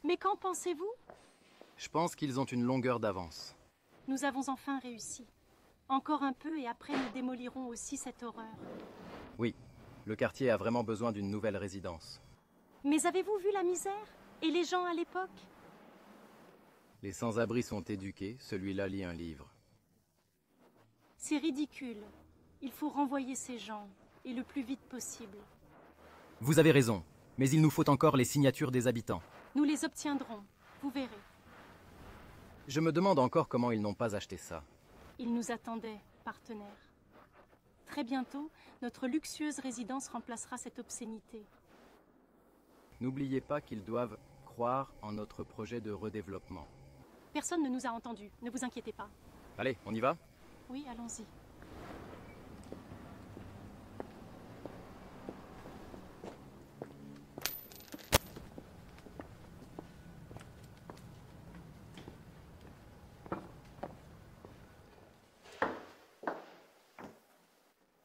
Mais qu'en pensez-vous? Je pense qu'ils ont une longueur d'avance. Nous avons enfin réussi. Encore un peu et après nous démolirons aussi cette horreur. Oui, le quartier a vraiment besoin d'une nouvelle résidence. Mais avez-vous vu la misère? Et les gens à l'époque? Les sans-abri sont éduqués, celui-là lit un livre. C'est ridicule. Il faut renvoyer ces gens, et le plus vite possible. Vous avez raison, mais il nous faut encore les signatures des habitants. Nous les obtiendrons, vous verrez. Je me demande encore comment ils n'ont pas acheté ça. Ils nous attendaient, partenaires. Très bientôt, notre luxueuse résidence remplacera cette obscénité. N'oubliez pas qu'ils doivent croire en notre projet de redéveloppement. Personne ne nous a entendus, ne vous inquiétez pas. Allez, on y va? Oui, allons-y.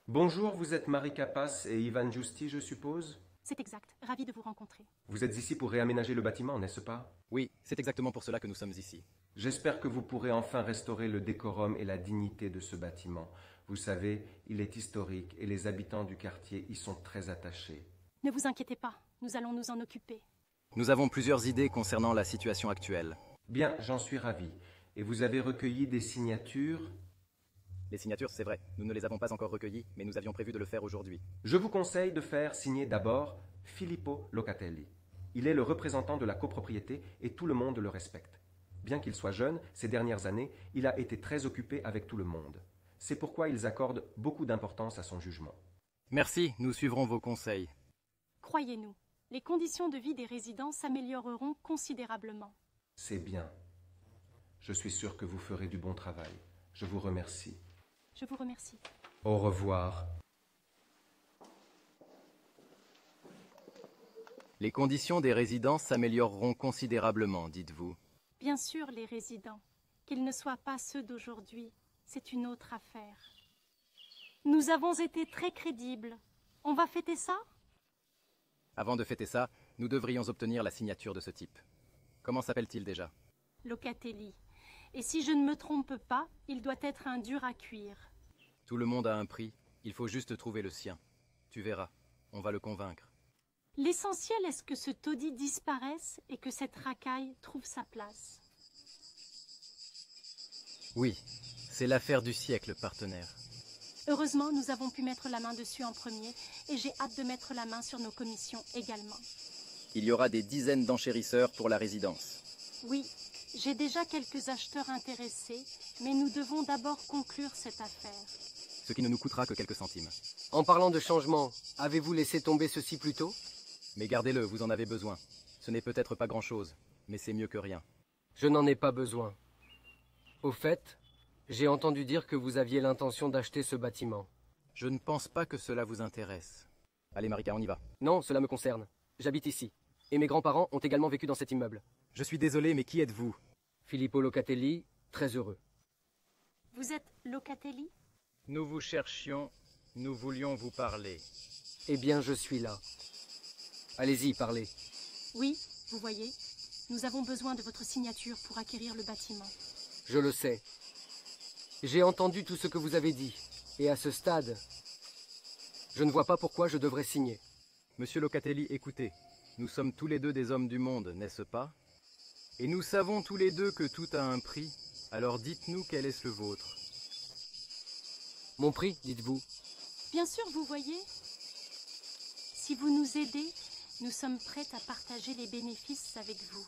Bonjour, vous êtes Marie Capas et Ivan Giusti, je suppose? C'est exact, ravi de vous rencontrer. Vous êtes ici pour réaménager le bâtiment, n'est-ce pas? Oui, c'est exactement pour cela que nous sommes ici. J'espère que vous pourrez enfin restaurer le décorum et la dignité de ce bâtiment. Vous savez, il est historique et les habitants du quartier y sont très attachés. Ne vous inquiétez pas, nous allons nous en occuper. Nous avons plusieurs idées concernant la situation actuelle. Bien, j'en suis ravi. Et vous avez recueilli des signatures? Les signatures, c'est vrai, nous ne les avons pas encore recueillies, mais nous avions prévu de le faire aujourd'hui. Je vous conseille de faire signer d'abord Filippo Locatelli. Il est le représentant de la copropriété et tout le monde le respecte. Bien qu'il soit jeune, ces dernières années, il a été très occupé avec tout le monde. C'est pourquoi ils accordent beaucoup d'importance à son jugement. Merci, nous suivrons vos conseils. Croyez-nous, les conditions de vie des résidents s'amélioreront considérablement. C'est bien. Je suis sûr que vous ferez du bon travail. Je vous remercie. Je vous remercie. Au revoir. Les conditions des résidents s'amélioreront considérablement, dites-vous. Bien sûr, les résidents. Qu'ils ne soient pas ceux d'aujourd'hui, c'est une autre affaire. Nous avons été très crédibles. On va fêter ça? Avant de fêter ça, nous devrions obtenir la signature de ce type. Comment s'appelle-t-il déjà? Locatelli. Et si je ne me trompe pas, il doit être un dur à cuire. Tout le monde a un prix, il faut juste trouver le sien. Tu verras, on va le convaincre. L'essentiel est que ce taudis disparaisse et que cette racaille trouve sa place. Oui, c'est l'affaire du siècle, partenaire. Heureusement, nous avons pu mettre la main dessus en premier et j'ai hâte de mettre la main sur nos commissions également. Il y aura des dizaines d'enchérisseurs pour la résidence. Oui, j'ai déjà quelques acheteurs intéressés, mais nous devons d'abord conclure cette affaire. Ce qui ne nous coûtera que quelques centimes. En parlant de changement, avez-vous laissé tomber ceci plus tôt? Mais gardez-le, vous en avez besoin. Ce n'est peut-être pas grand-chose, mais c'est mieux que rien. Je n'en ai pas besoin. Au fait, j'ai entendu dire que vous aviez l'intention d'acheter ce bâtiment. Je ne pense pas que cela vous intéresse. Allez Marika, on y va. Non, cela me concerne. J'habite ici. Et mes grands-parents ont également vécu dans cet immeuble. Je suis désolé, mais qui êtes-vous? Filippo Locatelli, très heureux. Vous êtes Locatelli? Nous vous cherchions, nous voulions vous parler. Eh bien, je suis là. Allez-y, parlez. Oui, vous voyez, nous avons besoin de votre signature pour acquérir le bâtiment. Je le sais. J'ai entendu tout ce que vous avez dit. Et à ce stade, je ne vois pas pourquoi je devrais signer. Monsieur Locatelli, écoutez. Nous sommes tous les deux des hommes du monde, n'est-ce pas? Et nous savons tous les deux que tout a un prix. Alors dites-nous quel est le vôtre. Mon prix, dites-vous? Bien sûr, vous voyez. Si vous nous aidez, nous sommes prêts à partager les bénéfices avec vous.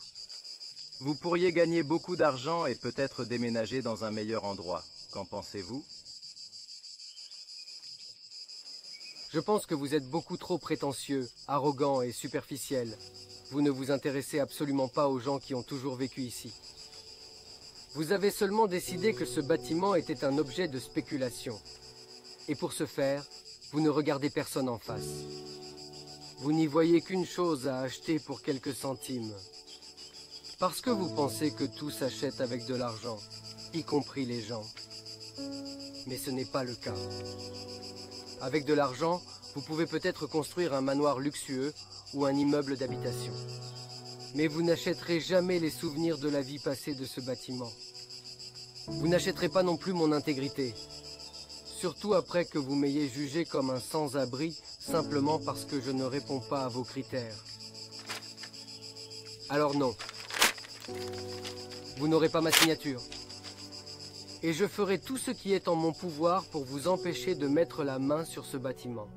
Vous pourriez gagner beaucoup d'argent et peut-être déménager dans un meilleur endroit. Qu'en pensez-vous? Je pense que vous êtes beaucoup trop prétentieux, arrogant et superficiel. Vous ne vous intéressez absolument pas aux gens qui ont toujours vécu ici. Vous avez seulement décidé que ce bâtiment était un objet de spéculation. Et pour ce faire, vous ne regardez personne en face. Vous n'y voyez qu'une chose à acheter pour quelques centimes. Parce que vous pensez que tout s'achète avec de l'argent, y compris les gens. Mais ce n'est pas le cas. Avec de l'argent, vous pouvez peut-être construire un manoir luxueux ou un immeuble d'habitation. Mais vous n'achèterez jamais les souvenirs de la vie passée de ce bâtiment. Vous n'achèterez pas non plus mon intégrité. Surtout après que vous m'ayez jugé comme un sans-abri simplement parce que je ne réponds pas à vos critères. Alors non. Vous n'aurez pas ma signature. Et je ferai tout ce qui est en mon pouvoir pour vous empêcher de mettre la main sur ce bâtiment.